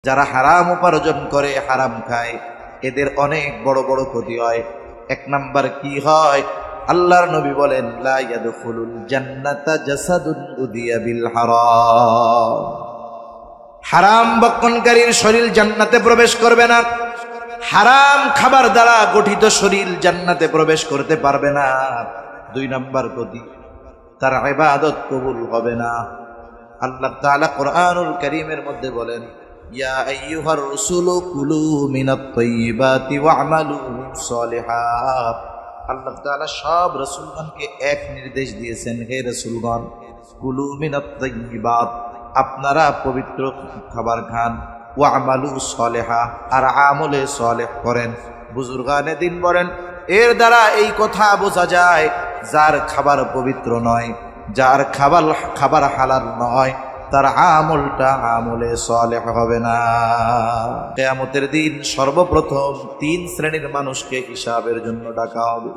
যারা হারাম উপার্জন করে, হারাম খায়, এদের অনেক বড় বড় ক্ষতি হয়। এক নাম্বার কি হয়? আল্লাহর নবী বলেন, লা ইয়াদখুলুল জান্নাতা জাসাদুন উদিয়া বিল হারাম। হারাম ভক্ষণকারীর শরীর জান্নাতে প্রবেশ করবে না। হারাম খাবার দ্বারা গঠিত শরীর জান্নাতে প্রবেশ করতে পারবে না। দুই নাম্বার ক্ষতি, তার ইবাদত কবুল হবে না। আল্লাহ তাআলা কোরআনুল কারীমের মধ্যে বলেন, ইয়া আইয়ুহার রাসূলু কুলু মিনাত তাইয়্যিবাতি ওয়া'মালু সলিহাত। আল্লাহ তাআলা সব রাসূলগণকে এক নির্দেশ দিয়েছেন, হে রাসূলগণ, কুলু মিনাত তাইয়্যিবাত, আপনারা পবিত্র খাবার খান, ওয়া'মালু সলিহা, আর আমলে সলেহ করেন। বুজুর্গানে দিন বলেন, এর দ্বারা এই কথা বোঝা যায়, যার খাবার পবিত্র নয়, যার খাবার হালাল নয়, তার আমলটা আমলে সলেহ হবে না। কিয়ামতের দিন সর্বপ্রথম তিন শ্রেণীর মানুষকে হিসাবের জন্য ডাকা হবে।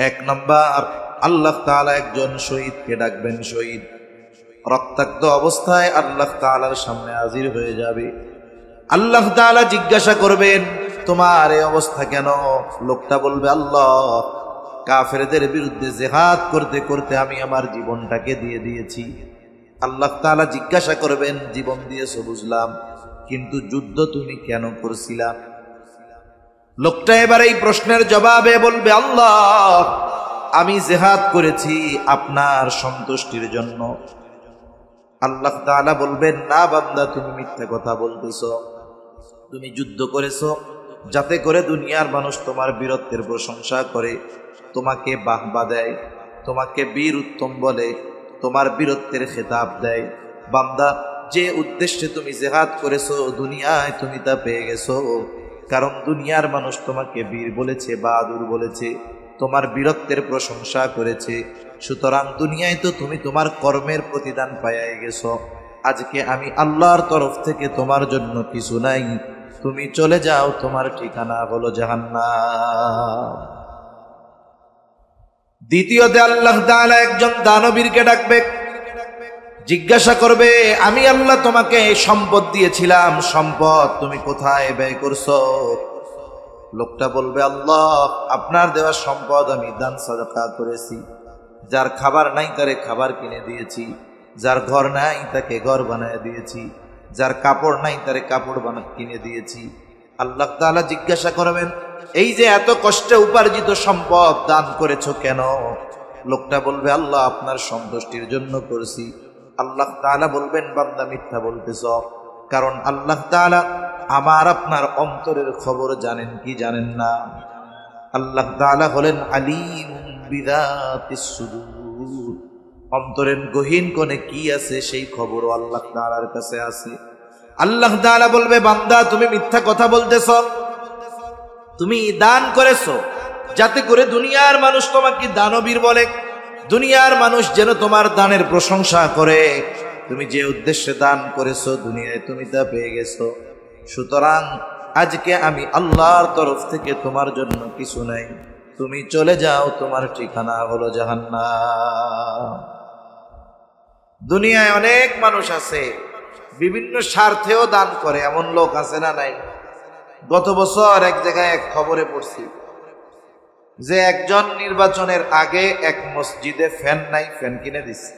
এক নাম্বার, আল্লাহ তাআলা একজন শহীদকে ডাকবেন। শহীদ রক্তাক্ত অবস্থায় আল্লাহ তাআলার সামনে হাজির হয়ে যাবে। আল্লাহ তাআলা জিজ্ঞাসা করবেন, তোমার এই অবস্থা কেন? লোকটা বলবে, আল্লাহ, কাফেরদের বিরুদ্ধে জিহাদ করতে করতে আমি আমার জীবনটাকে দিয়ে দিয়েছি। আল্লাহ তাআলা জিজ্ঞাসা করবেন, জীবন দিয়েছো বুঝলাম, কিন্তু যুদ্ধ তুমি কেন করছিলা? লোকটা এবার এই প্রশ্নের জবাবে বলবে, আল্লাহ, আমি জিহাদ করেছি আপনার সন্তুষ্টির জন্য। আল্লাহ তাআলা বলবেন, না বান্দা, তুমি মিথ্যা কথা বলতেছো। তুমি যুদ্ধ করেছো যাতে করে দুনিয়ার মানুষ তোমার বীরত্বের প্রশংসা করে, তোমাকে বাহবা দেয়, তোমাকে বীর উত্তম বলে, তোমার বীরত্বের খেতাব দেয়। বান্দা, যে উদ্দেশ্যে তুমি জিহাদ করেছো, দুনিয়ায় তুমি তা পেয়ে গেছো। কারণ দুনিয়ার মানুষ তোমাকে বীর বলেছে, বাহাদুর বলেছে, তোমার বীরত্বের প্রশংসা করেছে। সুতরাং দুনিয়ায় তো তুমি তোমার কর্মের প্রতিদান পাইয়া গেছো। আজকে আমি আল্লাহর তরফ থেকে তোমার জন্য কিছু নাই, তুমি চলে যাও, তোমার ঠিকানা হলো জাহান্নাম। দ্বিতীয়তে আল্লাহ তাআলা একজন দানবীরকে ডাকবে, জিজ্ঞাসা করবে, আমি আল্লাহ তোমাকে সম্পদ দিয়েছিলাম, সম্পদ তুমি কোথায় ব্যয় করছো? লোকটা বলবে, আল্লাহ, আপনার দেওয়া সম্পদ আমি দান সাদাকা করেছি। যার খাবার নাই তারে খাবার কিনে দিয়েছি, যার ঘর নাই তাকে ঘর বানায় দিয়েছি, যার কাপড় নাই তারে কাপড় কিনে দিয়েছি। আল্লাহ তাআলা জিজ্ঞাসা করবেন, এই যে এত কষ্টে উপার্জিত সম্পদ দান করেছো কেন? লোকটা বলবে, আল্লাহ, আপনার সন্তুষ্টির জন্য করেছি। আল্লাহ তাআলা বলবেন, বান্দা, মিথ্যা বলতেছ, কারণ আল্লাহ তাআলা আমার আপনার অন্তরের খবর জানেন কি জানেন না? আল্লাহ তাআলা হলেন আলিমুন বিযাতিস সুদূর, অন্তরের গহীন কোণে কি আছে সেই খবরও আল্লাহ তাআলার কাছে আছে। আল্লাহ তাআলা বলবে, বান্দা, তুমি মিথ্যা কথা বলতেছ, তুমি দান করেছো যাতে করে দুনিয়ার মানুষ তোমাকে দানবীর বলে, দুনিয়ার মানুষ যেন তোমার দানের প্রশংসা করে। তুমি যে উদ্দেশ্যে দান করেছো, দুনিয়ায় তুমি তা পেয়ে গেছো। সুতরাং আজকে আমি আল্লাহর তরফ থেকে তোমার জন্য কিছু নাই, তুমি চলে যাও, তোমার ঠিকানা হলো জাহান্নাম। দুনিয়ায় অনেক মানুষ আছে, বিভিন্ন স্বার্থেও দান করে, এমন লোক আছে না নাই? গত বছর এক জায়গায় এক খবরে পড়ছি যে একজন নির্বাচনের আগে এক মসজিদে ফ্যান নাই, ফ্যান কিনে দিছে।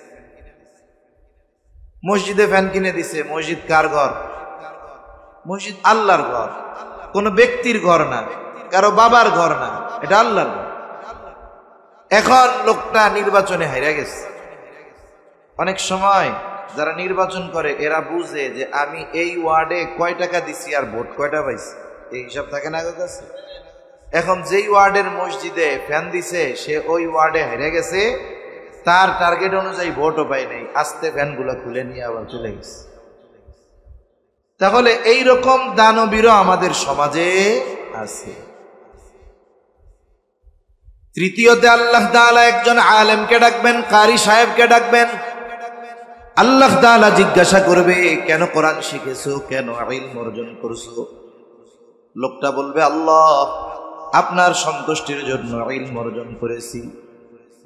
মসজিদে ফ্যান কিনে দিছে। মসজিদ কার ঘর? মসজিদ আল্লাহর ঘর, কোন ব্যক্তির ঘর না, কারো বাবার ঘর না, এটা আল্লাহর ঘর। এখন লোকটা নির্বাচনে হাইরা গেছে। অনেক সময় যারা নির্বাচন করে এরা বুঝে যে আমি এই ওয়ার্ডে কয় টাকা দিছি আর ভোট কয়টা পাইছি, এই হিসাব থাকে না কাছে। এখন যেই ওয়ার্ডের মসজিদে ফ্যান দিছে সে ওই ওয়ার্ডে হেরে গেছে, তার টার্গেট অনুযায়ী ভোটও পায় নাই, আস্তে ফ্যানগুলো খুলে নিয়ে আবার চলে গেছে। তাহলে এই রকম দানবীরও আমাদের সমাজে আছে। তৃতীয়তে আল্লাহ তাআলা একজন আলেমকে ডাকবেন, কারি সাহেবকে ডাকবেন। আল্লাহ তাআলা জিজ্ঞাসা করবে, কেন কোরআন শিখেছো, কেন ইলম অর্জন করছো? লোকটা বলবে, আল্লাহ, আপনার সন্তুষ্টির জন্য ইলম অর্জন করেছি।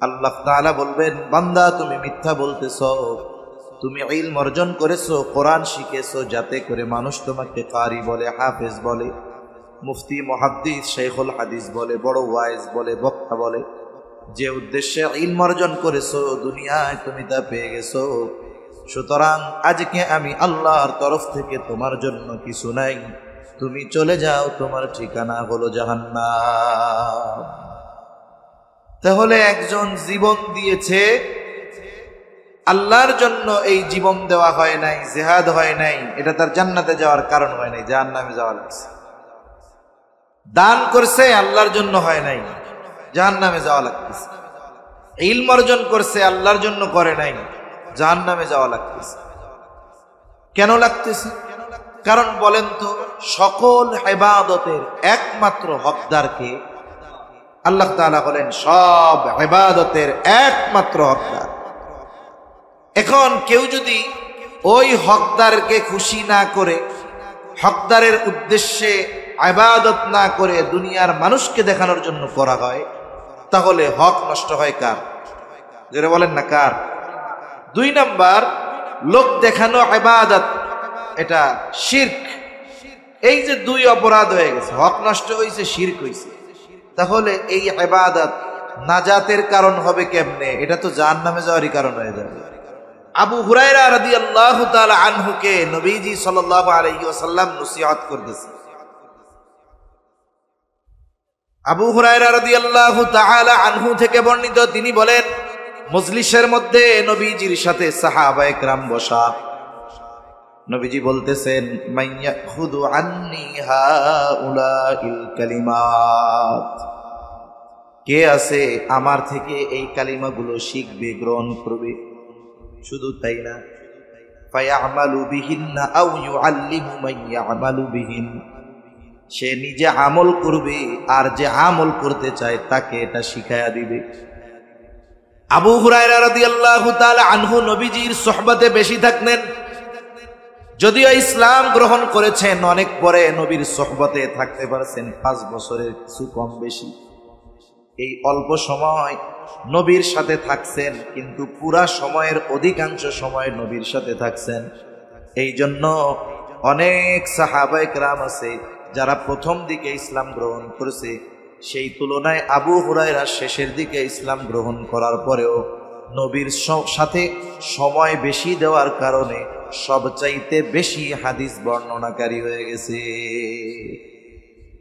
আল্লাহ তাআলা বলবেন, বান্দা, তুমি মিথ্যা বলতেছ, তুমি ইলম অর্জন করেছো, কোরআন শিখেছো, যাতে করে মানুষ তোমাকে কারি বলে, হাফেজ বলে, মুফতি, মুহাদ্দিস, শাইখুল হাদিস বলে, বড় ওয়াইজ বলে, বক্তা বলে। যে উদ্দেশ্যে ইলম অর্জন করেছো, দুনিয়ায় তুমি তা পেয়ে গেছো। সুতরাং আজকে আমি আল্লাহর তরফ থেকে তোমার জন্য কিছু নাই, তুমি চলে যাও, তোমার ঠিকানা হলো জাহান্নাম। তাহলে একজন জীবন দিয়েছে আল্লাহর জন্য, এই জীবন দেওয়া হয় নাই, জিহাদ হয় নাই, এটা তার জান্নাতে যাওয়ার কারণ হয় নাই, জাহান্নামে যাওয়া লাগছে। দান করছে আল্লাহর জন্য হয় নাই, জাহান্নামে যাওয়া লাগতেছে। ইলম অর্জন করছে আল্লাহর জন্য করে নাই, জাহান্নামে যাওয়া লাগতেছে। কেন লাগতেছে? কারণ বলেন তো, সকল ইবাদতের একমাত্র হকদারকে? আল্লাহ তাআলা বলেন সব ইবাদতের একমাত্র হকদার। এখন কেউ যদি ওই হকদারকে খুশি না করে, হকদারের উদ্দেশ্যে ইবাদত না করে দুনিয়ার মানুষকে দেখানোর জন্য করা হয়, তাহলে হক নষ্ট হয় কার? যারা বলেন না কার? 2 নাম্বার, লোক দেখানো ইবাদত, এটা শিরক। এই যে 2 অপরাধ হয়ে গেছে, হক নষ্ট হয়েছে, শিরক হয়েছে। তাহলে এই ইবাদত নাজাতের কারণ হবে কেমনে? এটা তো জাহান্নামে যাওয়ারই কারণ হয়ে যাবে। আবু হুরায়রা রাদিয়াল্লাহু তাআলা আনহুকে নবীজি সাল্লাল্লাহু আলাইহি ওয়াসাল্লাম নসিহত করতেছে। আবু হুরায়রা রাদিয়াল্লাহু তাআলা আনহু থেকে বর্ণিত, তিনি বলেন, মজলিসের মধ্যে নবীজির সাথে সাহাবায়ে কেরাম বসা। নবীজি বলতেছেন, মাইয়াখুদু আন্নি হাউলাইল কালিমাত, কে আছে আমার থেকে এই কালিমাগুলো শিখবে, গ্রহণ করবে। শুধু তাই না, ফায়ামালু বিহিন্না আও ইউআল্লিমু মান ইয়ামালু বিহিন, সে নিজে আমল করবে আর যে আমল করতে চায় তাকে এটা শিখায়া দিবে। আবু হুরায়রা রাদিয়াল্লাহু তাআলা আনহু নবীজির সোহবতে বেশি থাকতেন। যদিও ইসলাম গ্রহণ করেছেন অনেক পরে, নবীর সোহবতে থাকতে পারছেন 5 বছরের কিছু কম বেশি। এই অল্প সময় নবীর সাথে থাকছেন, কিন্তু পুরা সময়ের অধিকাংশ সময় নবীর সাথে থাকছেন। এই জন্য অনেক সাহাবায়ে কেরাম আছে যারা প্রথম দিকে ইসলাম গ্রহণ করেছে, সেই তুলনায় আবু হুরায়রা শেষের দিকে ইসলাম গ্রহণ করার পরেও নবীর সাথে সময় বেশি দেওয়ার কারণে সবচাইতে বেশি হাদিস বর্ণনাকারী হয়ে গেছে।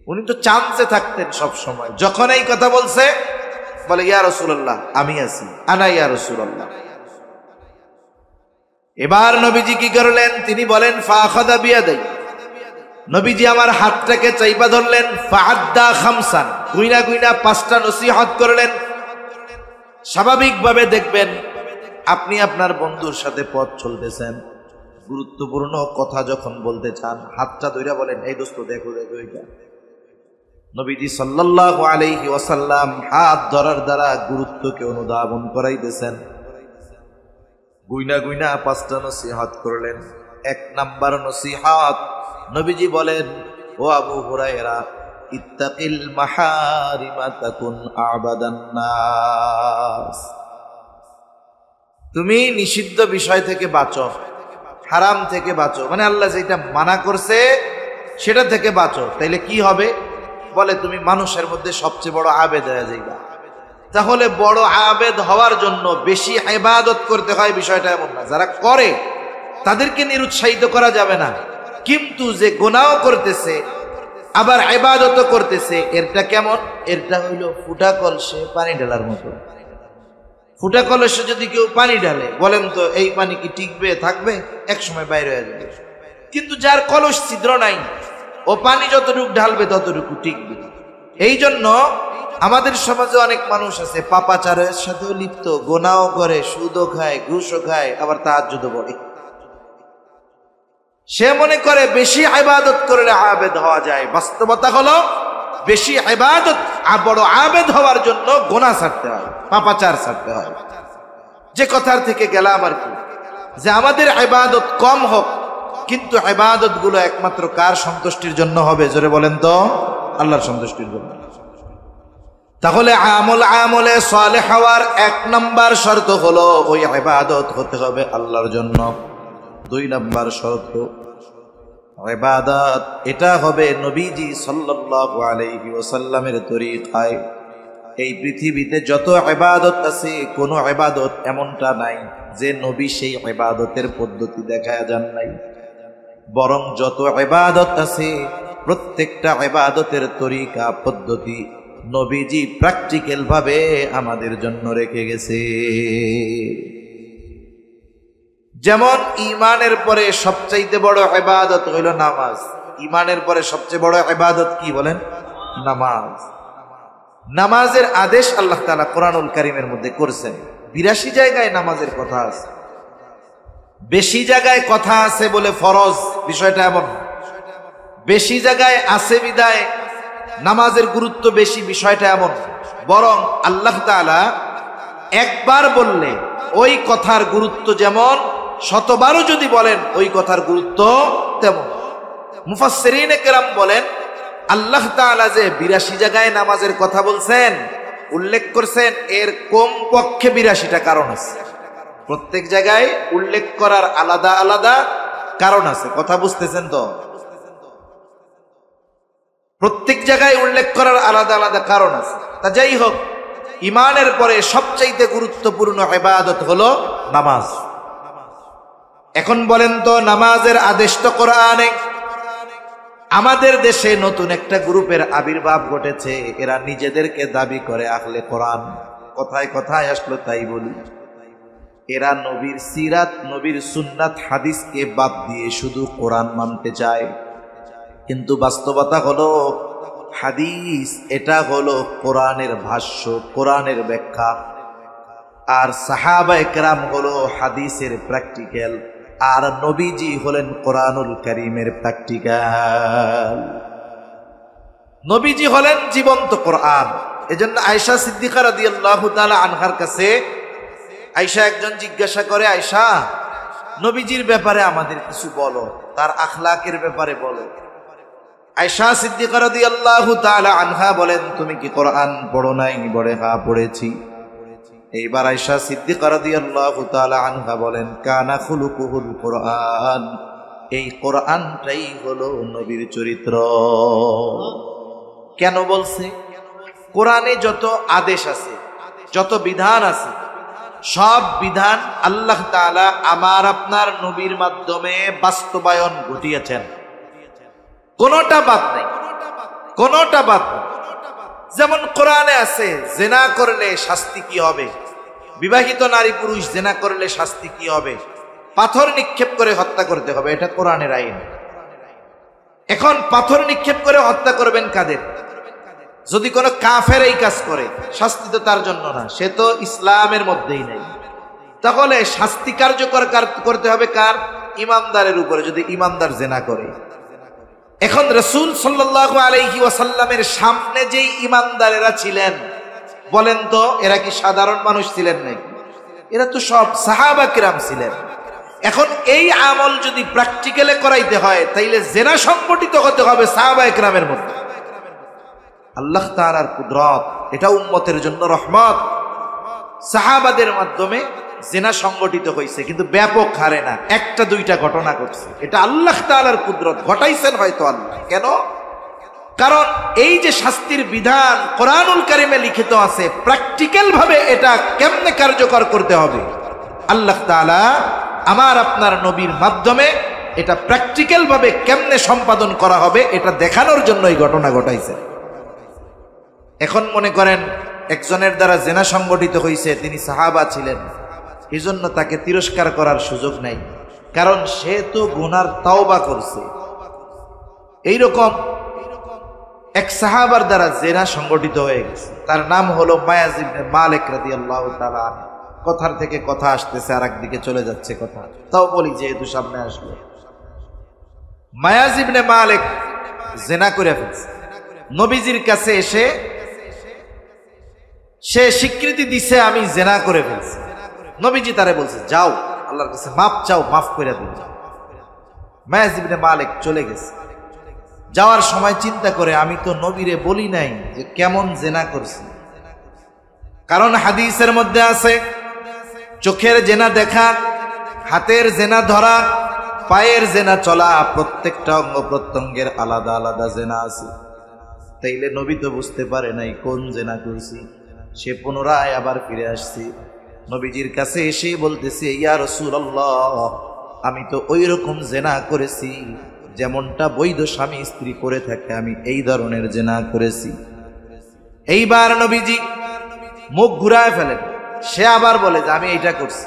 উনি তো চান্সে থাকতেন সব সময়, যখন এই কথা বলছে বলে, ইয়া রাসূলুল্লাহ, আমি আছি, আনা ইয়া রাসূলুল্লাহ। এবার নবীজি কি করলেন? তিনি বলেন, ফাআখাযা বিয়াদাই, নবীজি আমার হাতটাকে চাইপা ধরলেন। ফাআদ্দা খামসান, গুইনা গুইনা 5টা নসিহত করলেন। স্বাভাবিকভাবে দেখবেন, আপনি আপনার বন্ধুর সাথে পথ চলতেছেন, গুরুত্বপূর্ণ কথা যখন বলতে চান, হাতটা ধইরা বলেন, এই দোস্ত দেখো দেখো এটা। নবীজি সাল্লাল্লাহু আলাইহি ওয়াসাল্লাম হাত ধরার দ্বারা গুরুত্বকে অনুধাবন করাইতেছেন। গুইনা গুইনা 5টা নসিহত করলেন। 1 নাম্বার নসিহত, নবীজি বলেন, ও আবু হুরায়রা, ইত্তাকিল মাহারিমা তাকুন আবাদান নাস, তুমি নিষিদ্ধ বিষয় থেকে বাঁচো, হারাম থেকে বাঁচো, মানে আল্লাহ যেটা মানা করছে সেটা থেকে বাঁচো। তাইলে কি হবে? বলে, তুমি মানুষের মধ্যে সবচেয়ে বড় আবেদ হয়ে যাইবা। তাহলে বড় আবেদ হওয়ার জন্য বেশি ইবাদত করতে হয়, বিষয়টা এমন না। যারা করে তাদেরকে নিরুৎসাহিত করা যাবে না, কিন্তু যে গুনাহ করতেছে আবার ইবাদতও করতেছে, এরটা কেমন? এরটা হইল ফুটা কলসে পানি ঢালার মতো। ফুটা কলসে যদি কেউ পানি ঢালে, বলেন তো এই পানি কি টিকবে, থাকবে? এক সময় বাইরে হয়ে যাবে। কিন্তু যার কলস ছিদ্র নাই, ও পানি যতটুকু ঢালবে ততটুকু টিকবে। এই জন্য আমাদের সমাজে অনেক মানুষ আছে পাপাচারের সাথেও লিপ্ত, গুনাহ করে, সুদও খায়, ঘুষও খায়, আবার তাহাজ্জুদও পড়ে। সে মনে করে বেশি ইবাদত করলে আবেদ হওয়া যায়। বাস্তবতা হলো, বেশি ইবাদত, বড় আবেদ হওয়ার জন্য গুনাহ ছাড়তে হয়, পাপাচার ছাড়তে হয়। যে কথার থেকে গেলাম আর কি, যে আমাদের ইবাদত কম হোক, কিন্তু ইবাদত গুলো একমাত্র কার সন্তুষ্টির জন্য হবে? জোরে বলেন তো, আল্লাহর সন্তুষ্টির জন্য। তাহলে আমলে সালেহ হওয়ার 1 নাম্বার শর্ত হলো ওই ইবাদত হতে হবে আল্লাহর জন্য। 2 নাম্বার শর্ত ইবাদত এটা হবে নবীজি সাল্লাল্লাহু আলাইহি ওয়াসাল্লামের তরিকায়। এই পৃথিবীতে যত ইবাদত আছে কোন ইবাদত এমনটা নাই যে নবী সেই ইবাদতের পদ্ধতি দেখায়া যান নাই, বরং যত ইবাদত আছে প্রত্যেকটা ইবাদতের তরিকা পদ্ধতি নবীজি প্র্যাকটিক্যাল ভাবে আমাদের জন্য রেখে গেছে। যেমন ঈমানের পরে সবচেয়ে বড় ইবাদত হইল নামাজ। ঈমানের পরে সবচেয়ে বড় ইবাদত কি বলেন? নামাজ। নামাজের আদেশ আল্লাহ তাআলা কোরআনুল কারীমের মধ্যে করেছেন। 82 জায়গায় নামাজের কথা আছে, বেশি জায়গায় কথা আছে বলে ফরজ বিষয়টা এমন, বেশি জায়গায় আছে বিদায় নামাজের গুরুত্ব বেশি বিষয়টা এমন, বরং আল্লাহ তাআলা একবার বললে ওই কথার গুরুত্ব যেমন 100বারও যদি বলেন ওই কথার গুরুত্ব তেমন। মুফাসসিরিনে কেরাম বলেন আল্লাহ তাআলা যে 82 জায়গায় নামাজের কথা বলছেন, উল্লেখ করছেন, এর কমপক্ষে 82টা কারণ আছে। প্রত্যেক জায়গায় উল্লেখ করার আলাদা আলাদা কারণ আছে। কথা বুঝতেছেন তো? প্রত্যেক জায়গায় উল্লেখ করার আলাদা আলাদা কারণ আছে। তা যাই হোক, ঈমানের পরে সবচাইতে গুরুত্বপূর্ণ ইবাদত হলো নামাজ। এখন বলেন তো, নামাজের আদেশ তো কোরআনে। আমাদের দেশে নতুন একটা গ্রুপের আবির্ভাব ঘটেছে, এরা নিজেদেরকে দাবি করে আহলে কোরআন। কথায় কথায় আসলো তাই বলি, এরা নবীর সিরাত, নবীর সুন্নাত, হাদিসকে বাদ দিয়ে শুধু কোরআন মানতে চায়। কিন্তু বাস্তবতা হলো হাদিস এটা হলো কোরআনের ভাষ্য, কোরআনের ব্যাখ্যা, আর সাহাবায়ে কেরাম হলো হাদিসের প্র্যাকটিক্যাল, আর নবীজি হলেন কোরআনুল কারীমের প্র্যাকটিক্যাল। নবীজি হলেন জীবন্ত কোরআন। এজন্য আয়েশা সিদ্দিকা রাদিয়াল্লাহু তাআলা আনহার কাছে আয়েশা একজন জিজ্ঞাসা করে, আয়েশা নবীজির ব্যাপারে আমাদের কিছু বলো, তার আখলাকের ব্যাপারে বলো। আয়েশা সিদ্দিকা রাদিয়াল্লাহু তাআলা আনহা বলেন, তুমি কি কোরআন পড়ো নাই? বলে হ্যাঁ পড়েছি। এইবার আয়েশা সিদ্দিকা রাদিয়াল্লাহু তাআলা আনহা বলেন, কানা খুলুকুহুল কোরআন, এই কোরআনটাই হলো নবীর চরিত্র। কেন বলছে? কোরআনে যত আদেশ আছে, যত বিধান আছে, সব বিধান আল্লাহ তাআলা আমার আপনার নবীর মাধ্যমে বাস্তবায়ন ঘটিয়েছেন। কোনটা বাদ নাই, কোনটা বাদ নাই। যেমন কোরআনে আছে জিনা করলে শাস্তি কি হবে, বিবাহিত নারী পুরুষ জিনা করলে শাস্তি কি হবে, পাথর নিক্ষেপ করে হত্যা করতে হবে, এটা কোরআনের আইন। এখন পাথর নিক্ষেপ করে হত্যা করবেন কাদের? যদি কোনো কাফের এই কাজ করে, শাস্তি তো তার জন্য না, সে তো ইসলামের মধ্যেই নাই। তাহলে শাস্তি কার্যকর করতে হবে কার? ইমানদারের উপরে, যদি ইমানদার জিনা করে। এখন রাসূল সাল্লাল্লাহু আলাইহি ওয়াসাল্লামের সামনে যেই ইমানদারেরা ছিলেন, বলেন তো এরা কি সাধারণ মানুষ ছিলেন নাকি? এরা তো সব সাহাবা কিরাম ছিলেন। এখন এই আমল যদি প্র্যাকটিক্যালে করাইতে হয়, তাইলে জেনা সংগঠিত হতে হবে সাহাবায়ে কেরামের মধ্যে। আল্লাহ তাআলার কুদরত, এটা উম্মতের জন্য রহমত। সাহাবাদের মাধ্যমে জিনা সংগঠিত হয়েছে, কিন্তু ব্যাপক হারে না, 1-2টা ঘটনা ঘটছে। এটা আল্লাহ তাআলার কুদরত, ঘটাইছেন হয়তো আল্লাহ। কেন? কারণ এই যে শাস্তির বিধান কোরআনুল কারীমে লিখিত আছে, প্র্যাকটিক্যাল ভাবে এটা কেমনে কার্যকর করতে হবে, আল্লাহ তাআলা আমার আপনার নবীর মাধ্যমে এটা প্র্যাকটিক্যাল ভাবে কেমনে সম্পাদন করা হবে এটা দেখানোর জন্য এই ঘটনা ঘটাইছে। এখন মনে করেন একজনের দ্বারা জিনা সংগঠিত হয়েছে, তিনি সাহাবা ছিলেন, এই জন্য তাকে তিরস্কার করার সুযোগ নাই, কারণ সে তো গুনার তাওবা করছে। এইরকম এক সাহাবার দ্বারা জিনা সংগঠিত হয়ে গেছে, তার নাম হলো মায়াজ ইবনে মালিক রাদিয়াল্লাহু তাআলা আনহু। কথার থেকে কথা আসতেছে, আর একদিকে চলে যাচ্ছে কথা, তাও বলি যেহেতু সামনে আসলো। মায়াজ ইবনে মালিক জিনা করে ফেলছে। নবীজির কাছে এসে সে স্বীকৃতি দিছে, আমি জিনা করে ফেলছি। নবীজি তারে বলছে, যাও আল্লাহর কাছে মাপ চাও, মাফ করে দিন। মায়াজ ইবনে মালিক চলে গেছে। যাওয়ার সময় চিন্তা করে, আমি তো নবীরে বলি নাই যে কেমন জিনা করছি, কারণ হাদিসের মধ্যে আছে চোখের জেনা দেখা, হাতের জেনা ধরা, পায়ের জেনা চলা, প্রত্যেকটা অঙ্গ প্রত্যঙ্গের আলাদা আলাদা জেনা আছে। তাইলে নবী তো বুঝতে পারে নাই কোন জেনা করছি, সে পুনরায় আবার ফিরে আসছে নবীজির কাছে এসে বলতেছে, ইয়া রাসূলুল্লাহ, আমি তো ওই রকম জেনা করেছি যেমনটা বৈধ স্বামী স্ত্রী করে থাকে, আমি এই ধরনের জেনা করেছি। এইবার নবীজি মুখ ঘুরায় ফেলেন, সে আবার বলে যে আমি এইটা করছি।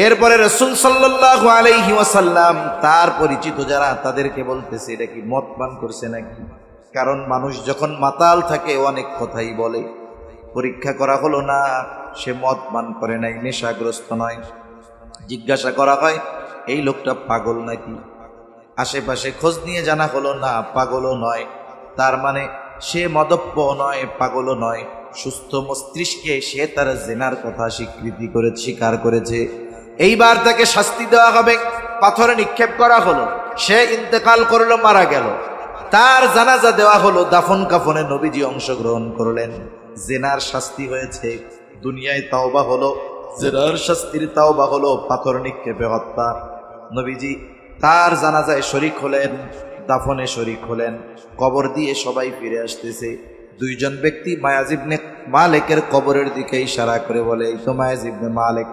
এরপরে রাসূল সাল্লাল্লাহু আলাইহি ওয়াসাল্লাম তার পরিচিত যারা তাদেরকে বলতেছে, এটা কি মদ পান করছে নাকি? কারণ মানুষ যখন মাতাল থাকে অনেক কথাই বলে। পরীক্ষা করা হলো না, সে মদ পান করে নাই, নেশাগ্রস্ত নয়। জিজ্ঞাসা করা হয় এই লোকটা পাগল নাকি? আশেপাশে খোঁজ নিয়ে জানা হলো না, পাগলও নয়। তার মানে সে মদপ্য নয়, পাগলও নয়, সুস্থ মস্তিষ্কে সে তার জেনার কথা স্বীকার করেছে। এইবার তাকে শাস্তি দেওয়া হবে, পাথরে নিক্ষেপ করা হলো, সে ইন্তেকাল করলো, মারা গেল। তার জানাজা দেওয়া হলো, দাফন কাফনে নবীজি অংশগ্রহণ করলেন। জেনার শাস্তি হয়েছে, দুনিয়ায় তাওবা হলো, জেনার শাস্তির তাওবা হলো পাথর নিক্ষেপে হত্যা। নবীজি তার জানাজায় শরীক হলেন, দাফনে শরীক হলেন। কবর দিয়ে সবাই ফিরে আসতেছে। দুইজন ব্যক্তি মায়াজ ইবনে মালিকের কবরের দিকে ইশারা করে বলে, এই তো মায়াজ ইবনে মালিক।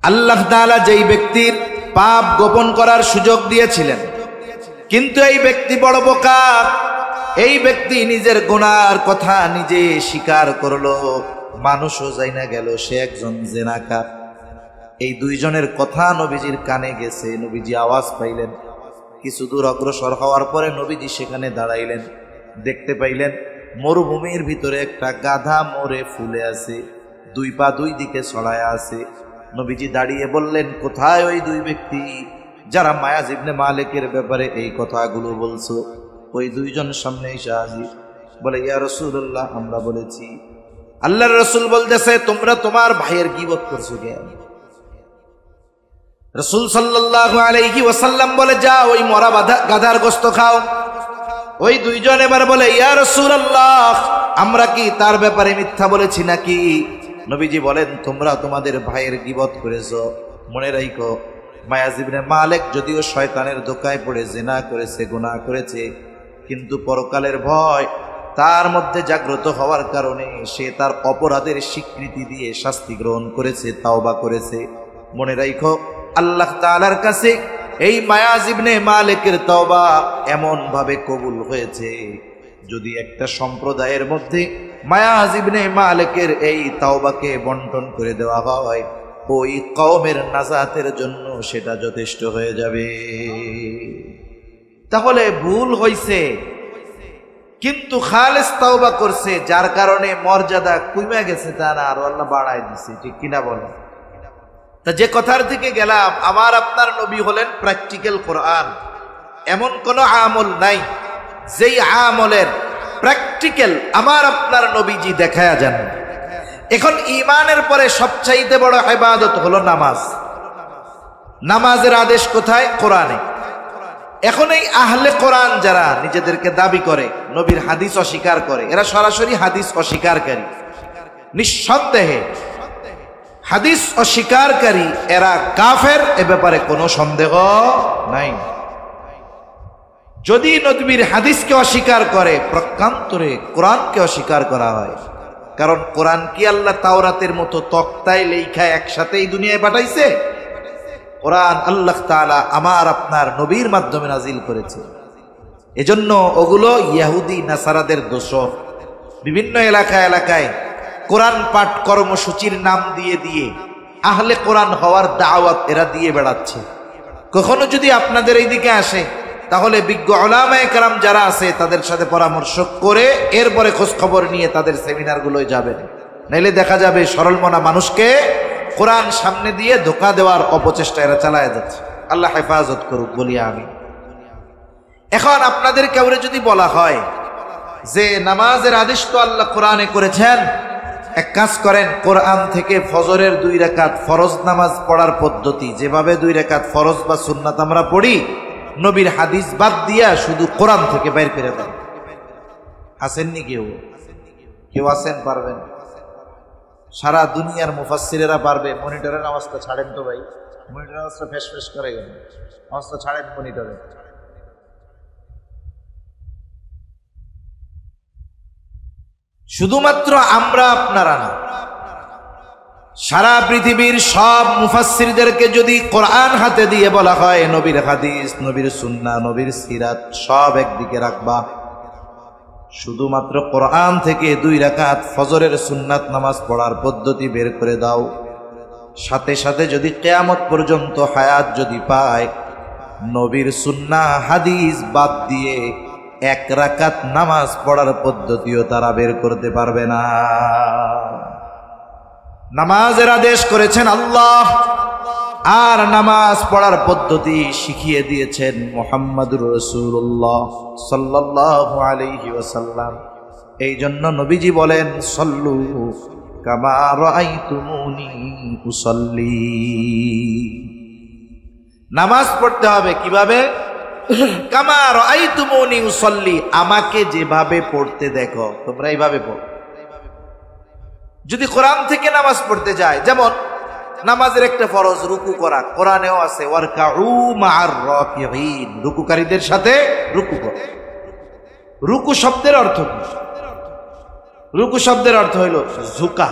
আল্লাহ তাআলা যেই ব্যক্তির পাপ গোপন করার সুযোগ দিয়েছিলেন, কিন্তু এই ব্যক্তি বড় বোকা। এই ব্যক্তি নিজের গুনার কথা নিজে স্বীকার করলো, মানুষও যাই না গেল সে একজন জেনাকার। এই দুইজনের কথা নবীজির কানে গেছে, নবীজি আওয়াজ পাইলেন। কিছু দূর অগ্রসর হওয়ার পরে নবীজি সেখানে দাঁড়াইলেন, দেখতে পাইলেন মরুভূমির ভিতরে একটা গাধা মরে ফুলে আছে, দুই পা দুই দিকে ছড়ায় আছে। নবীজি দাঁড়িয়ে বললেন, কোথায় ওই দুই ব্যক্তি যারা মায়াজ ইবনে মালিকের ব্যাপারে এই কথাগুলো বলছো? ওই দুইজন সামনে এসে হাজির, বলে, ইয়া রাসূলুল্লাহ, আমরা বলেছি। আল্লাহর রাসূল বলতেছে, তোমরা তোমার ভাইয়ের গীবত করছো কেন? রাসূল সাল্লাল্লাহু আলাইহি ওয়াসাল্লাম বলে, যা ওই মরা গাধার গোশত খাও। ওই দুইজন এবার বলে, ইয়া রাসূলুল্লাহ, আমরা কি তার ব্যাপারে মিথ্যা বলেছি নাকি? নবীজি বলেন, তোমরা তোমাদের ভাইয়ের গীবত করেছো। মনে রাখো, মায়াজ ইবনে মালিক যদিও শয়তানের ধোঁকায় পড়ে জিনা করেছে, গুনাহ করেছে, কিন্তু পরকালের ভয় তার মধ্যে জাগ্রত হওয়ার কারণে সে তার অপরাধের স্বীকৃতি দিয়ে শাস্তি গ্রহণ করেছে, তাওবা করেছে। মনে রাখো, আল্লাহ তাআলার কাছে এই মায়াজ ইবনে মালিকের তাওবা এমন ভাবে কবুল হয়েছে, যদি একটা সম্প্রদায়ের মধ্যে মায়াজ ইবনে মালিকের এই তাওবাকে বন্টন করে দেওয়া হয়, ওই কওমের নাজাতের জন্য সেটা যথেষ্ট হয়ে যাবে। তাহলে ভুল হইছে, কিন্তু খালেস তাওবা করছে, যার কারণে মর্যাদা কমে গেছে তা না, আরো আল্লাহ বাড়ায় দিছে। ঠিক কিনা বলেন? তা যে কথার দিকে গেলাম, আমার আপনার নবী হলেন প্র্যাকটিক্যাল কোরআন। এমন কোন আমল নাই যেই আমলের প্র্যাকটিক্যাল আমার আপনার নবীজি দেখায়া যান। এখন ঈমানের পরে সবচাইতে বড় ইবাদত হলো নামাজ। নামাজের আদেশ কোথায়? কোরআনে। এখন এই আহলে কোরআন যারা নিজেদেরকে দাবি করে নবীর হাদিস অস্বীকার করে, এরা সরাসরি হাদিস অস্বীকারী। নিঃসন্দেহে হাদিস অস্বীকারী এরা কাফের, এ ব্যাপারে কোনো সন্দেহ নাই। যদি নবীর হাদিসকে অস্বীকার করে, প্রকান্তরে কোরআনকে অস্বীকার করা হয়। কারণ কোরআন কি আল্লাহ তাওরাতের মতো তক্তায় লেখা একসাথে এই দুনিয়ায় পাঠাইছে? কোরআন আল্লাহ তাআলা আমার আপনার নবীর মাধ্যমে নাজিল করেছে। এজন্য ওগুলো ইহুদি নাসারাদের দোষ। বিভিন্ন এলাকায় কোরআন পাঠ কর্মসূচির নাম দিয়ে দিয়ে আহলে কোরআন হওয়ার দাওয়াত এরা দিয়ে বেড়াচ্ছে। কখনো যদি আপনাদের এইদিকে আসে, তাহলে বিজ্ঞ উলামায়ে কেরাম যারা আছে তাদের সাথে পরামর্শ করে এরপরে খোঁজ খবর নিয়ে তাদের সেমিনারগুলোয় যাবেন। নাইলে দেখা যাবে সরল মনা মানুষকে কোরআন সামনে দিয়ে ধোঁকা দেওয়ার অপচেষ্টা এরা চালায় যাচ্ছে। আল্লাহ হেফাজত করুক, বলি আমি। এখন আপনাদের কাউরে যদি বলা হয় যে নামাজের আদেশ তো আল্লাহ কোরআনে করেছেন, এক কাজ করেন, কোরআন থেকে ফজরের 2 রাকাত ফরজ নামাজ পড়ার পদ্ধতি, যেভাবে 2 রাকাত ফরজ বা সুন্নাত আমরা পড়ি, নবীর হাদিস বাদ দিয়া শুধু কোরআন থেকে বের করে দেন। আসেননি কেউ? কেউ আছেন পারবেন? সারা দুনিয়ার মুফাসসিরেরা পারবে। মনিটরের আওয়াজটা ছাড়েন তো ভাই, মনিটরের আওয়াজটা ফেস ফেস করে গেল, আওয়াজটা ছাড়েন মনিটরে। শুধুমাত্র আমরা আপনারা না, সারা পৃথিবীর সব মুফাসসিরদেরকে যদি কোরআন হাতে দিয়ে বলা হয় নবীর হাদিস, নবীর সুন্নাহ, নবীর সিরাত সব একদিকে রাখবা, শুধুমাত্র কোরআন থেকে 2 রাকাত ফজরের সুন্নাত নামাজ পড়ার পদ্ধতি বের করে দাও, সাথে সাথে যদি কিয়ামত পর্যন্ত হায়াত যদি পায়, নবীর সুন্নাহ হাদিস বাদ দিয়ে 1 রাকাত নামাজ পড়ার পদ্ধতিও তারা বের করতে পারবে না। নামাজের আদেশ করেছেন আল্লাহ, আর নামাজ পড়ার পদ্ধতি শিখিয়ে দিয়েছেন মুহাম্মদুর রাসূলুল্লাহ সাল্লাল্লাহু আলাইহি ওয়াসাল্লাম। এই জন্য নবীজি বলেন, সল্লু কামা রাআইতুমুনি উসাল্লি। নামাজ পড়তে হবে কিভাবে? কামা রাআইতুমুনি উসাল্লি, আমাকে যেভাবে পড়তে দেখো তোমরা এইভাবে পড়ো। যদি কোরআন থেকে নামাজ পড়তে যায়, যেমন নামাজের একটা ফরজ রুকু করা, কোরআনেও আছে ওয়ারকাউ মা'আর রাকিঈন, রুকুকারীদের সাথে রুকু করো। রুকু শব্দের অর্থ কি? রুকু শব্দের অর্থ হইল ঝুঁকা।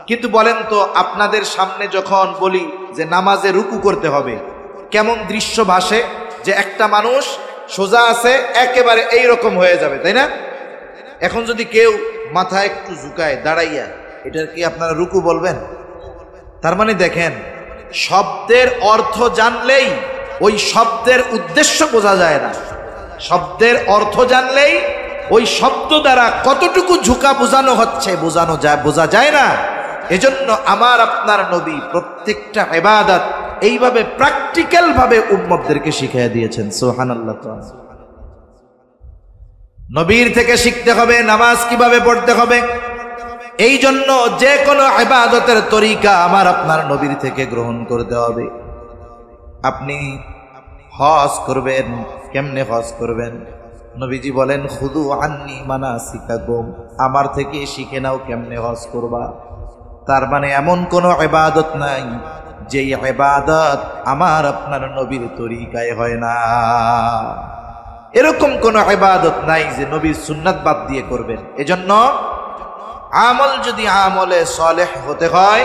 কিন্তু বলেন তো, আপনাদের সামনে যখন বলি যে নামাজে রুকু করতে হবে, কেমন দৃশ্য ভাসে যে একটা মানুষ সোজা আছে একেবারে এইরকম হয়ে যাবে, তাই না? এখন যদি কেউ মাথা একটু ঝুঁকায় দাঁড়াইয়া, এটার কি আপনারা রুকু বলবেন? তার মানে দেখেন, শব্দের অর্থ জানলেই ওই শব্দের উদ্দেশ্য বোঝা যায় না। শব্দের অর্থ জানলেই ওই শব্দ দ্বারা কতটুকু ঝুঁকা বোঝানো হচ্ছে বোঝা যায় না। এজন্য আমার আপনার নবী প্রত্যেকটা ইবাদত এইভাবে প্র্যাকটিক্যাল ভাবে উম্মতদেরকে শিখিয়ে দিয়েছেন। সুবহানাল্লাহ। নবীর থেকে শিখতে হবে নামাজ কিভাবে পড়তে হবে। এই জন্য যে কোনো ইবাদতের তরিকা আমার আপনার নবীর থেকে গ্রহণ করতে হবে। আপনি হজ করবেন, কেমনে হজ করবেন? নবীজি বলেন, খুদু আন্নি মানাসিকাকুম, আমার থেকে শিখে নাও কেমনে হজ করবা। তার মানে এমন কোনো ইবাদত নাই যে ইবাদত আমার আপনার নবীর তরিকায় হয় না। এরকম কোনো ইবাদত নাই যে নবীর সুন্নাত বাদ দিয়ে করবেন। এজন্য আমল যদি আমলে সালেহ হতে হয়,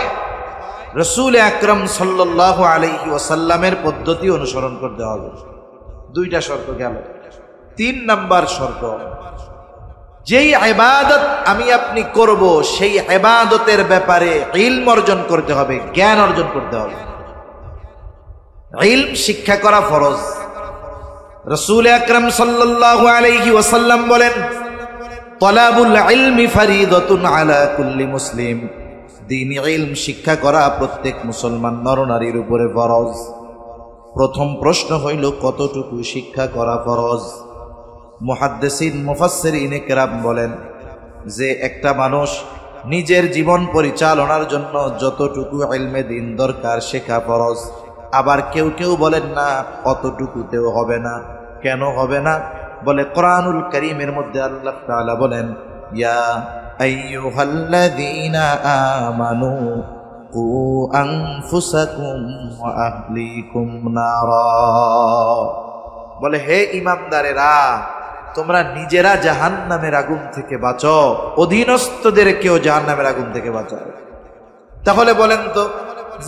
রাসূল আকরাম সাল্লাল্লাহু আলাইহি ওয়াসাল্লামের পদ্ধতি অনুসরণ করতে হবে। 2টা শর্ত গেল। 3 নাম্বার শর্ত, যেই ইবাদত আমি আপনি করব সেই ইবাদতের ব্যাপারে ইলম অর্জন করতে হবে, জ্ঞান অর্জন করতে হবে। ইলম শিক্ষা করা ফরজ। রাসূল আকরাম সাল্লাল্লাহু আলাইহি ওয়াসাল্লাম বলেন, তলাবুল ইলমি ফরিদাতুন আলা কুল্লি মুসলিম, দ্বীনি ইলম শিক্ষা করা প্রত্যেক মুসলমান নরনারীর উপরে ফরজ। প্রথম প্রশ্ন হইল, কতটুকু শিক্ষা করা ফরজ? মুহাদ্দিসিন মুফাসসিরিন কেরাম বলেন যে একটা মানুষ নিজের জীবন পরিচালনার জন্য যতটুকু ইলমে দ্বীন দরকার শেখা ফরজ। আবার কেউ কেউ বলেন না, অতটুকুতেও হবে না। কেন হবে না? বলে কোরআনুল কারীমের মধ্যে আল্লাহ তাআলা বলেন, ইয়া আইয়ুহাল্লাযীনা আমানু কু আনফুসাকুম ওয়া আহলিকুম নারা, বলে হে ঈমানদারেরা, তোমরা নিজেরা জাহান্নামের আগুন থেকে বাঁচো, অধীনস্থদেরকেও জাহান্নামের আগুন থেকে বাঁচাও। তাহলে বলেন তো,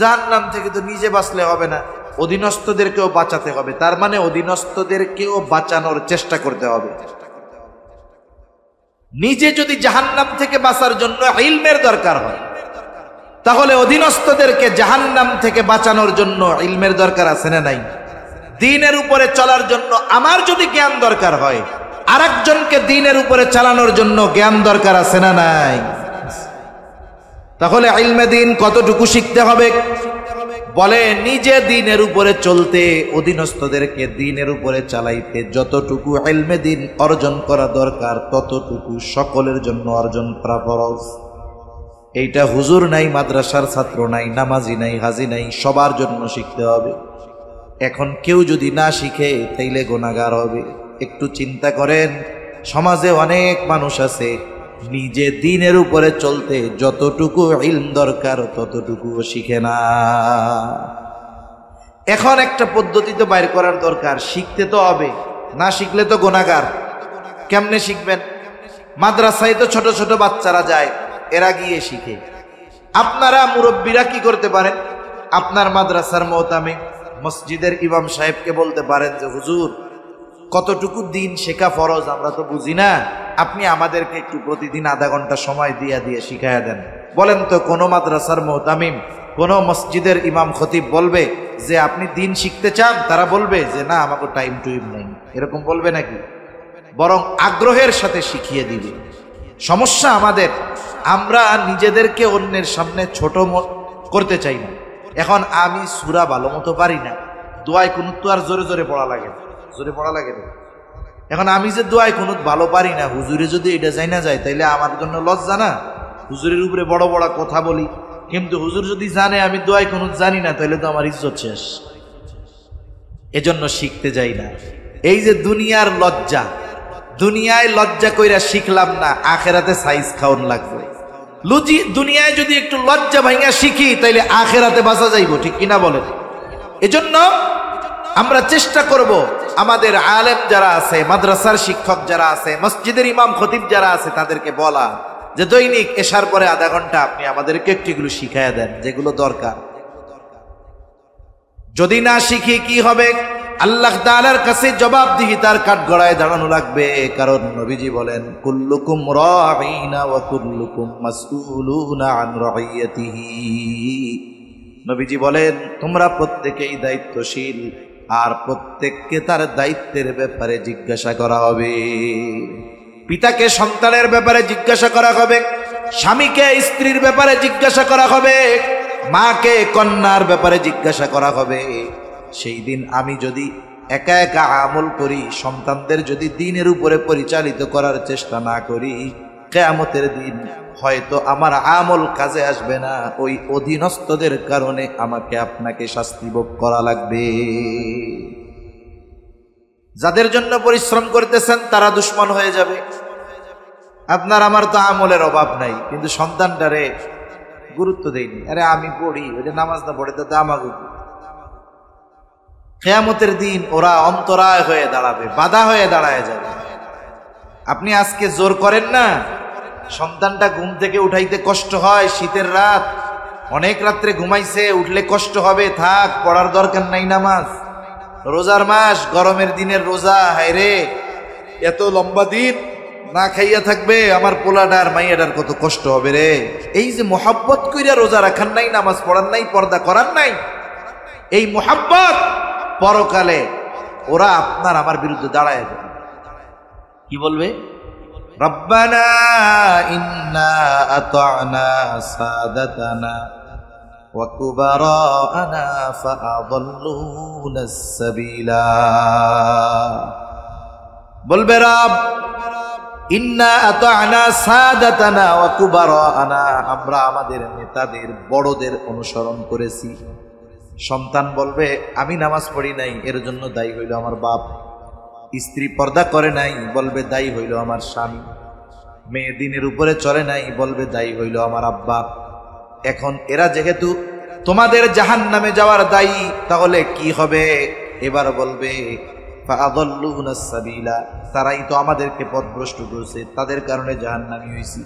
জাহান্নাম থেকে তো নিজে বাঁচলে হবে না, অধীনস্থদেরকেও বাঁচাতে হবে। তার মানে অধীনস্থদেরকেও বাঁচানোর চেষ্টা করতে হবে। নিজে যদি জাহান্নাম থেকে বাঁচার জন্য ইলমের দরকার হয়, তাহলে অধীনস্থদেরকে জাহান্নাম থেকে বাঁচানোর জন্য ইলমের দরকার আছে না নাই? দ্বীনের উপরে চলার জন্য আমার যদি জ্ঞান দরকার হয়, আরেকজনকে দ্বীনের উপরে চালানোর জন্য জ্ঞান দরকার আছে না নাই? তাহলে ইলমে দ্বীন কতটুকু শিখতে হবে? বলে নিজে দ্বীনের উপরে চলতে, অধীনস্থদেরকে দ্বীনের উপরে চালাইতে যতটুকু ইলমে দ্বীন অর্জন করা দরকার ততটুকু সকলের জন্য অর্জন করা ফরজ। এইটা হুজুর নাই, মাদ্রাসার ছাত্র নাই, নামাজি নাই, হাজি নাই, সবার জন্য শিখতে হবে। এখন কেউ যদি না শিখে তাইলে গুনাহগার হবে। একটু চিন্তা করেন, সমাজে অনেক মানুষ আছে নিজে দ্বীনের উপরে চলতে যতটুকু ইলম দরকার ততটুকুও শিখে না। এখন একটা পদ্ধতি তো বাইর করার দরকার, শিখতে তো হবে, না শিখলে তো গুনাহগার। কেমনে শিখবেন? মাদ্রাসায় তো ছোট ছোট বাচ্চারা যায়, এরা গিয়ে শিখে। আপনারা মুরব্বীরা কি করতে পারেন? আপনার মাদ্রাসার মোহতামে মসজিদের ইমাম সাহেবকে বলতে পারেন যে হুজুর, কতটুকু দিন শেখা ফরজ আমরা তো বুঝি না, আপনি আমাদেরকে একটু প্রতিদিন আধা ঘন্টা সময় দিয়ে শিখাইয়া দেন। বলেন তো কোন মাদ্রাসার মোহতামিম, কোন মসজিদের ইমাম খতিব বলবে যে আপনি দিন শিখতে চান? তারা বলবে যে না, আমাকে টাইম টুইম নেই, এরকম বলবে নাকি? বরং আগ্রহের সাথে শিখিয়ে দিবে। সমস্যা আমাদের, আমরা নিজেদেরকে অন্যের সামনে ছোট করতে চাই না। এখন আমি সূরা ভালো মতো পারি না, দোয়ায় কুনুত তো আর জোরে জোরে পড়া লাগে না, জোরে পড়া লাগে না। এখন আমি যে দোয়ায় কুনুত ভালো পারি না, হুজুরে যদি এটা যাই না যায় তাইলে আমার জন্য লজ্জা না? হুজুরের উপরে বড় বড় কথা বলি, কিন্তু হুজুর যদি জানে আমি দোয়ায় কুনুত জানি না, তাইলে তো আমার ইজ্জত শেষ। এজন্য শিখতে যাই না। এই যে দুনিয়ার লজ্জা, দুনিয়ায় লজ্জা কইরা শিখলাম না, আখেরাতে সাইজ খাওন লাগবে। দুনিয়ায় যদি একটু লজ্জা ভাঙা শিখি তাইলে আখেরাতে বাঁচা যাইব, ঠিক কিনা বলেন? এজন্য আমরা চেষ্টা করব আমাদের আলেম যারা আছে, মাদ্রাসার শিক্ষক যারা আছে, মসজিদের ইমাম খতিব যারা আছে, তাদেরকে বলা যে দৈনিক এশার পরে আধা ঘন্টা আপনি আমাদেরকে একটুগুলো শিখাইয়া দেন যেগুলো দরকার। যদি না শিখি কি হবে? আল্লাহ তাআলার কাছে জবাবদিহি তার কাঠগড়ায় দাঁড়ানো লাগবে। কারণ নবীজি বলেন কুল্লুকুম রাঈনা ওয়া কুল্লুকুম মাসউলুনা আন রাইয়াতিহি। নবীজি বলেন তোমরা প্রত্যেকেই দায়িত্বশীল, আর প্রত্যেককে তার দায়িত্বের ব্যাপারে জিজ্ঞাসা করা হবে। পিতাকে সন্তানের ব্যাপারে জিজ্ঞাসা করা হবে, স্বামীকে স্ত্রীর ব্যাপারে জিজ্ঞাসা করা হবে, মাকে কন্যার ব্যাপারে জিজ্ঞাসা করা হবে। সেই দিন আমি যদি একা একা আমল করি, সন্তানদের যদি দ্বীনের উপরে পরিচালিত করার চেষ্টা না করি, কিয়ামতের দিন হয়তো আমার আমল কাজে আসবে না, ওই অধীনস্থদের কারণে আমাকে আপনাকে শাস্তি ভোগ করা লাগবে। যাদের জন্য পরিশ্রম করতেছেন তারা দুশ্মন হয়ে যাবে। আপনার আমার তো আমলের অভাব নাই, কিন্তু সন্তানটারে গুরুত্ব দেয়নি। আরে আমি পড়ি, ওই যে নামাজ না পড়ে তো আমাকে। কিয়ামতের দিন ওরা অন্তরায় হয়ে দাঁড়াবে, বাধা হয়ে দাঁড়ায় যাবে। আপনি আজকে জোর করেন না, সন্তানটা ঘুম থেকে উঠাইতে কষ্ট হয়, শীতের রাত, অনেক রাত্রে ঘুমাইছে, উঠলে কষ্ট হবে, থাক, পড়ার দরকার নাই নামাজ। রোজার মাস, গরমের দিনের রোজা, হায়রে এত লম্বা দিন না খাইয়া থাকবে, আমার পোলাডার মাইয়াডার কত কষ্ট হবে রে। এই যে মোহাব্বত কইরা রোজা রাখার নাই, নামাজ পড়ার নাই, পর্দা করার নাই, এই মোহাব্বত পরকালে ওরা আপনার আমার বিরুদ্ধে দাঁড়ায় যাবে। কি বলবে? রব্বানা ইন্না আতা'না সাদাতানা ওয়া কুবারা'না ফাআদাল্লুনাস সাবিলা। বলবে রব ইন্না আতা'না সাদাতানা ওয়া কুবারা'না, আমরা আমাদের নেতাদের বড়দের অনুসরণ করেছি। সন্তান বলবে আমি নামাজ পড়ি নাই, এর জন্য দায়ী হইল আমার বাপ। স্ত্রী পর্দা করে নাই, বলবে দায়ী হইল আমার স্বামী। মেয়ে দিনের উপরে চলে নাই, বলবে দায়ী হইল আমার আব্বা। এখন এরা যেহেতু তোমাদের জাহান্নামে যাওয়ার দায়ী, তাহলে কি হবে? এবার বলবে ফাআদাল্লুনাস সাবিলা, তারাই তো আমাদেরকে পথভ্রষ্ট করেছে, তাদের কারণে জাহান্নামী হইছি।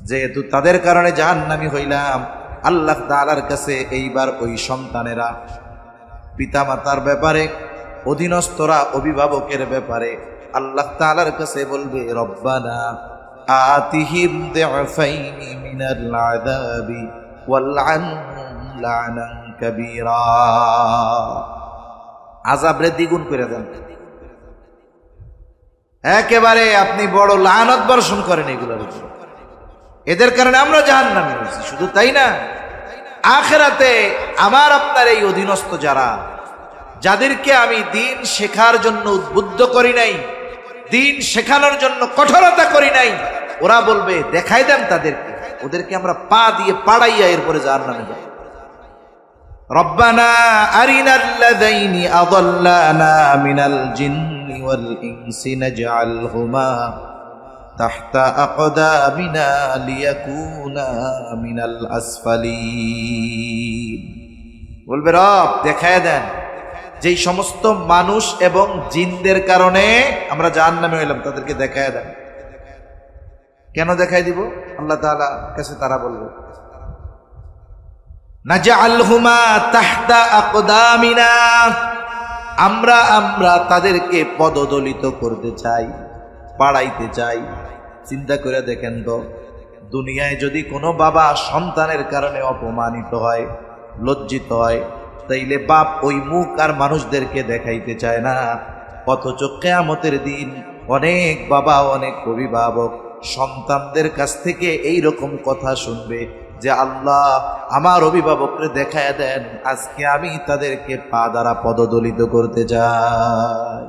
যেহেতু তাদের কারণে জাহান্নামী হইলাম, আল্লাহ তাআলার কাছে এইবার ওই সন্তানেরা পিতামাতার ব্যাপারে, অধীনস্থরা অভিভাবকের ব্যাপারে আল্লাহ তাআলার কাছে বলবে রব্বানা আতিহিম দি'ফাইনি মিনাল আযাবি ওয়ালআনহুম লা'নান কাবীরা। আযাবরে দ্বিগুণ করে দেন, একেবারে আপনি বড় লানত বর্ষণ করেন এগুলোর উপর। এদের কারণে আমরা জাহান্নামী হয়েছি। শুধু তাই না, আখিরাতে আমার আপনার এই অধীনস্থ যারা, যাদেরকে আমি দিন শেখার জন্য উদ্বুদ্ধ করি নাই, দিন শেখানোর জন্য কঠোরতা করি নাই, ওরা বলবে দেখাই দেন তাদেরকে, ওদেরকে আমরা পা দিয়ে পাড়াইয়া এরপরে জাহান্নামে যাব। রব্বানা আরিনাল্লাযাইনি আযাল্লানা মিনাল জিন্নি ওয়াল ইনসি নাজআলহুমা তাহতা আকদামিনা লিয়াকুনা মিনাল আসফালিন। বলবে রব দেখায় দেন যেই সমস্ত মানুষ এবং জিনদের কারণে আমরা জাহান্নামে হইলাম, তাদেরকে দেখায় দেন। কেন দেখায় দিব? আল্লাহ তাআলা কাছে তারা বলবে নাজআলহুমা তাহতা আকদামিনা, আমরা তাদেরকে পদদলিত করতে চাই, বাড়াইতে চাই। চিন্তা করে দেখেন তো, দুনিয়ায় যদি কোনো বাবা সন্তানের কারণে অপমানিত হয়, লজ্জিত হয়, তাইলে বাপ ওই মুখ আর মানুষদেরকে দেখাইতে চায় না। অথচ কিয়ামতের দিন অনেক বাবা, অনেক অভিভাবক সন্তানদের কাছ থেকে এই রকম কথা শুনবে যে আল্লাহ আমার অভিভাবককে দেখায় দেন, আজকে আমি তাদেরকে পা দ্বারা পদদলিত করতে চাই।